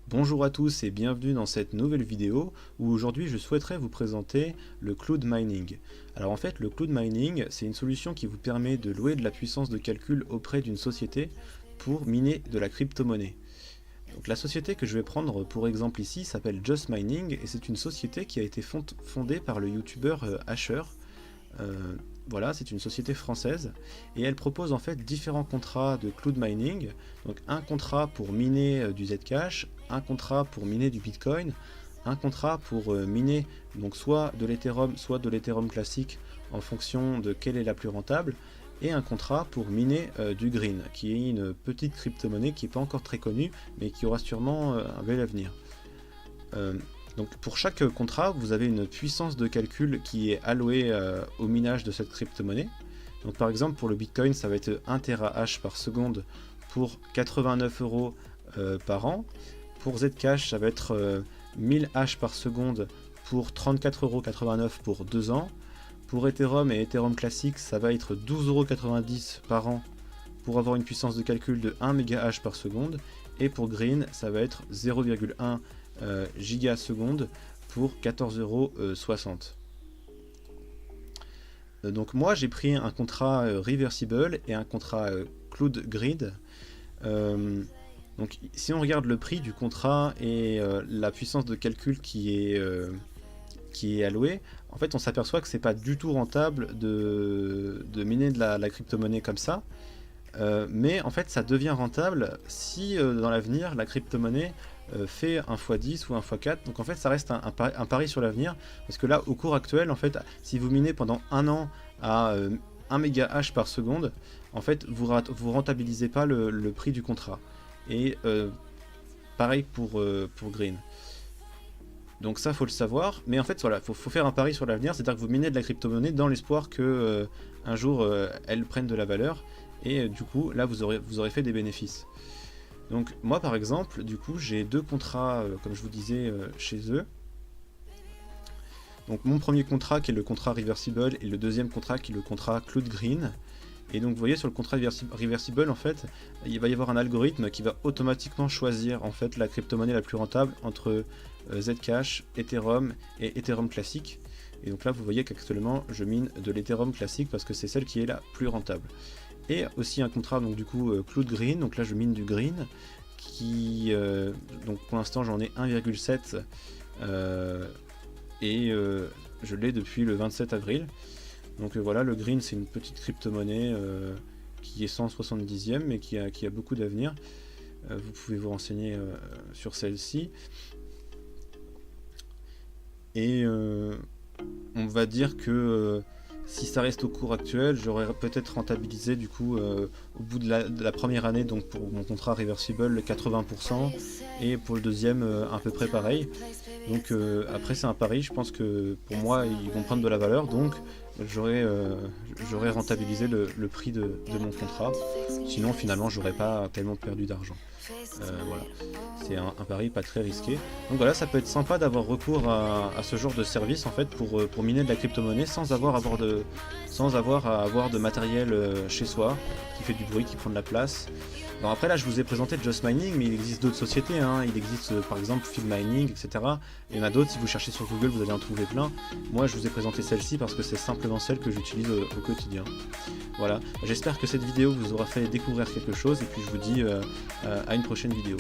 Bonjour à tous et bienvenue dans cette nouvelle vidéo où aujourd'hui je souhaiterais vous présenter le cloud mining. Alors en fait le cloud mining c'est une solution qui vous permet de louer de la puissance de calcul auprès d'une société pour miner de la crypto-monnaie. Donc la société que je vais prendre pour exemple ici s'appelle Just Mining et c'est une société qui a été fondée par le youtubeur Asher. Voilà, c'est une société française et elle propose en fait différents contrats de cloud mining. Donc un contrat pour miner du Zcash, un contrat pour miner du Bitcoin, un contrat pour miner donc soit de l'Ethereum, soit de l'Ethereum classique en fonction de quelle est la plus rentable, et un contrat pour miner du Green, qui est une petite crypto-monnaie qui n'est pas encore très connue, mais qui aura sûrement un bel avenir. Donc pour chaque contrat, vous avez une puissance de calcul qui est allouée au minage de cette crypto-monnaie. Donc par exemple pour le Bitcoin, ça va être 1 TH par seconde pour 89 € par an. Pour Zcash, ça va être 1000 H par seconde pour 34,89 € pour 2 ans. Pour Ethereum et Ethereum classique, ça va être 12,90 € par an pour avoir une puissance de calcul de 1 MH par seconde. Et pour Green, ça va être 0,1 gigasecondes pour 14,60 €. Donc moi j'ai pris un contrat reversible et un contrat cloud grid. Donc si on regarde le prix du contrat et la puissance de calcul qui est allouée, en fait on s'aperçoit que c'est pas du tout rentable de miner de la crypto-monnaie comme ça. Mais en fait ça devient rentable si dans l'avenir la crypto-monnaie fait un x10 ou un x4, donc en fait ça reste un pari sur l'avenir, parce que là au cours actuel en fait si vous minez pendant un an à 1 MH par seconde, en fait vous rentabilisez pas le prix du contrat, et pareil pour Green. Donc ça faut le savoir, mais en fait voilà, faut faire un pari sur l'avenir, c'est-à-dire que vous minez de la crypto-monnaie dans l'espoir que un jour elle prenne de la valeur, et du coup là vous aurez fait des bénéfices. Donc moi par exemple, du coup j'ai deux contrats comme je vous disais chez eux. Donc mon premier contrat qui est le contrat reversible et le deuxième contrat qui est le contrat cloud green. Et donc vous voyez sur le contrat reversible en fait, il va y avoir un algorithme qui va automatiquement choisir en fait la crypto-monnaie la plus rentable entre Zcash, Ethereum et Ethereum classique. Et donc là vous voyez qu'actuellement je mine de l'Ethereum classique parce que c'est celle qui est la plus rentable. Et aussi un contrat donc du coup cloud green, donc là je mine du green qui donc pour l'instant j'en ai 1,7 et je l'ai depuis le 27 avril. Donc voilà, le green c'est une petite crypto-monnaie qui est 170e mais qui a beaucoup d'avenir. Vous pouvez vous renseigner sur celle-ci. Et on va dire que si ça reste au cours actuel, j'aurais peut-être rentabilisé du coup au bout de la première année, donc pour mon contrat reversible 80%, et pour le deuxième à peu près pareil. Donc après c'est un pari, je pense que pour moi ils vont prendre de la valeur, donc j'aurais rentabilisé le prix de mon contrat. Sinon finalement j'aurais pas tellement perdu d'argent. Voilà, c'est un pari pas très risqué. Donc voilà, ça peut être sympa d'avoir recours à ce genre de service en fait pour miner de la crypto-monnaie sans avoir à avoir de matériel chez soi qui fait du bruit, qui prend de la place. Alors après là je vous ai présenté Just Mining, mais il existe d'autres sociétés, hein. Il existe par exemple Field Mining, etc. Il y en a d'autres, si vous cherchez sur Google vous allez en trouver plein. Moi je vous ai présenté celle-ci parce que c'est simplement celle que j'utilise au quotidien. Voilà, j'espère que cette vidéo vous aura fait découvrir quelque chose, et puis je vous dis à une prochaine vidéo.